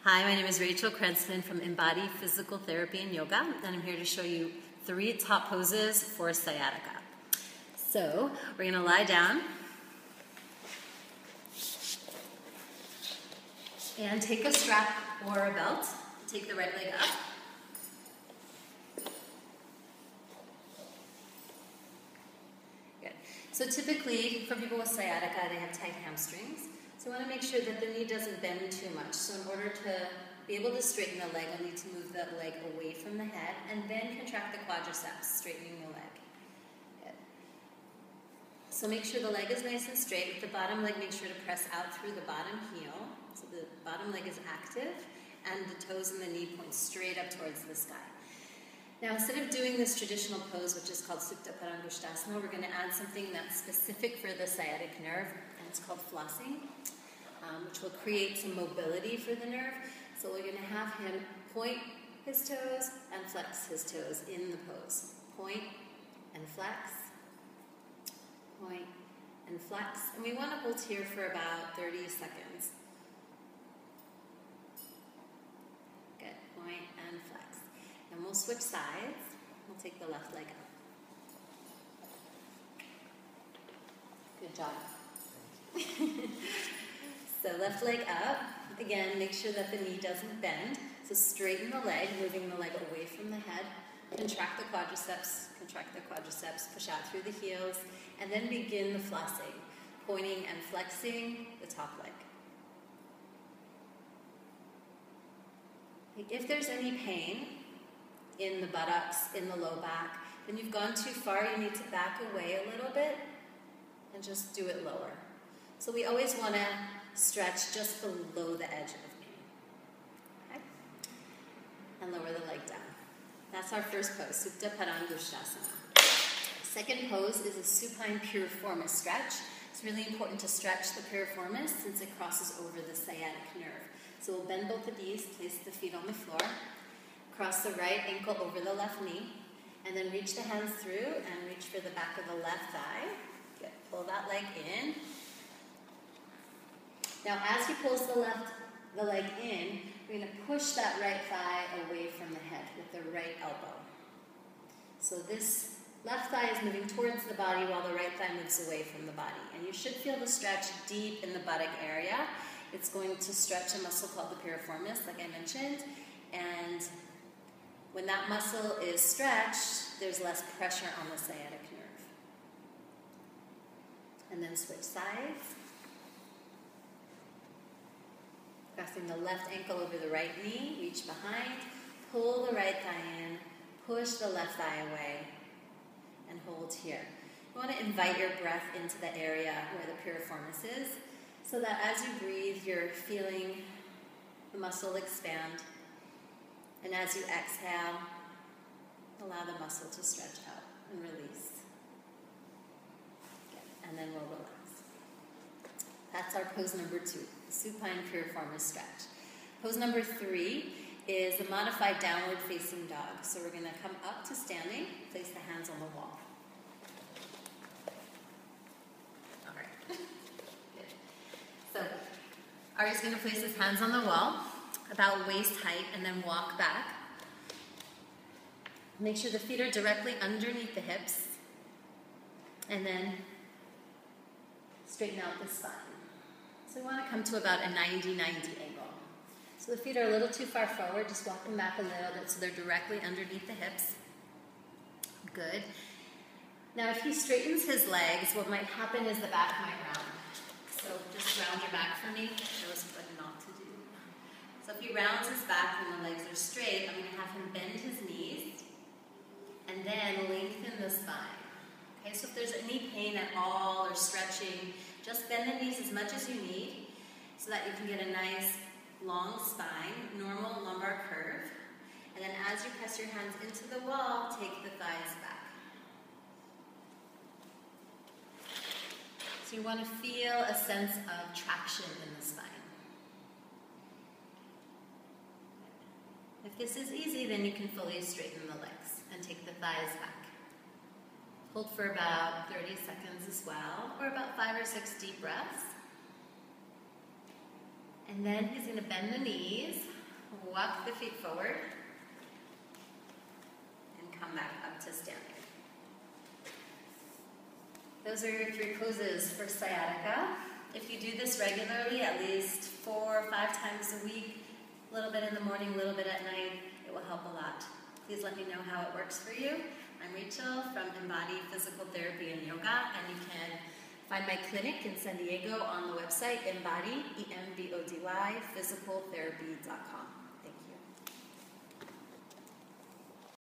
Hi, my name is Rachel Cranston from Embody Physical Therapy and Yoga, and I'm here to show you 3 top poses for sciatica. So, we're going to lie down and take a strap or a belt. Take the right leg up. Good. So typically, for people with sciatica, they have tight hamstrings. So I want to make sure that the knee doesn't bend too much. So in order to be able to straighten the leg, I'll need to move the leg away from the head and then contract the quadriceps, straightening the leg. Good. So make sure the leg is nice and straight. With the bottom leg, make sure to press out through the bottom heel. So the bottom leg is active and the toes and the knee point straight up towards the sky. Now, instead of doing this traditional pose, which is called Supta Parangusthasana, we're going to add something that's specific for the sciatic nerve, and it's called flossing, which will create some mobility for the nerve. So we're going to have him point his toes and flex his toes in the pose. Point and flex, point and flex. And we want to hold here for about 30 seconds. Good, point and flex. And we'll switch sides. We'll take the left leg up. Good job. So left leg up. Again, make sure that the knee doesn't bend. So straighten the leg, moving the leg away from the head. Contract the quadriceps, push out through the heels, and then begin the flossing, pointing and flexing the top leg. If there's any pain in the buttocks, in the low back, then you've gone too far. You need to back away a little bit and just do it lower. So we always want to stretch just below the edge of pain. Okay? And lower the leg down. That's our first pose, Supta Parangusthasana. Second pose is a supine piriformis stretch. It's really important to stretch the piriformis since it crosses over the sciatic nerve. So we'll bend both the knees, place the feet on the floor, cross the right ankle over the left knee, and then reach the hands through and reach for the back of the left thigh. Good. Pull that leg in. Now, as he pulls the leg in, we're going to push that right thigh away from the head with the right elbow. So this left thigh is moving towards the body while the right thigh moves away from the body. And you should feel the stretch deep in the buttock area. It's going to stretch a muscle called the piriformis, like I mentioned. And when that muscle is stretched, there's less pressure on the sciatic nerve. And then switch sides. Crossing the left ankle over the right knee, reach behind, pull the right thigh in, push the left thigh away, and hold here. You want to invite your breath into the area where the piriformis is, so that as you breathe, you're feeling the muscle expand. And as you exhale, allow the muscle to stretch out and release. Good. And then we'll relax. That's our pose number 2, the supine piriformis stretch. Pose number 3 is the modified downward facing dog. So we're going to come up to standing, place the hands on the wall. All right. Good. So Ari's going to place his hands on the wall, about waist height, and then walk back. Make sure the feet are directly underneath the hips, and then straighten out the spine. So we want to come to about a 90-90 angle. So the feet are a little too far forward, just walk them back a little bit so they're directly underneath the hips. Good. Now if he straightens his legs, what might happen is the back might round. So just round your back for me. That was what not to do. So if he rounds his back when the legs are straight, I'm going to have him bend his knees and then lengthen the spine. Okay, so if there's any pain at all or stretching, just bend the knees as much as you need so that you can get a nice long spine, normal lumbar curve. And then as you press your hands into the wall, take the thighs back. So you want to feel a sense of traction in the spine. If this is easy, then you can fully straighten the legs and take the thighs back. Hold for about 30 seconds as well, or about 5 or 6 deep breaths. And then he's going to bend the knees, Walk the feet forward and come back up to standing. Those are your 3 poses for sciatica. If you do this regularly, at least 4 or 5 times a week, a little bit in the morning, a little bit at night, it will help a lot. Please let me know how it works for you. I'm Rachel from Embody Physical Therapy and Yoga, and you can find my clinic in San Diego on the website Embody, EMBODY, physicaltherapy.com.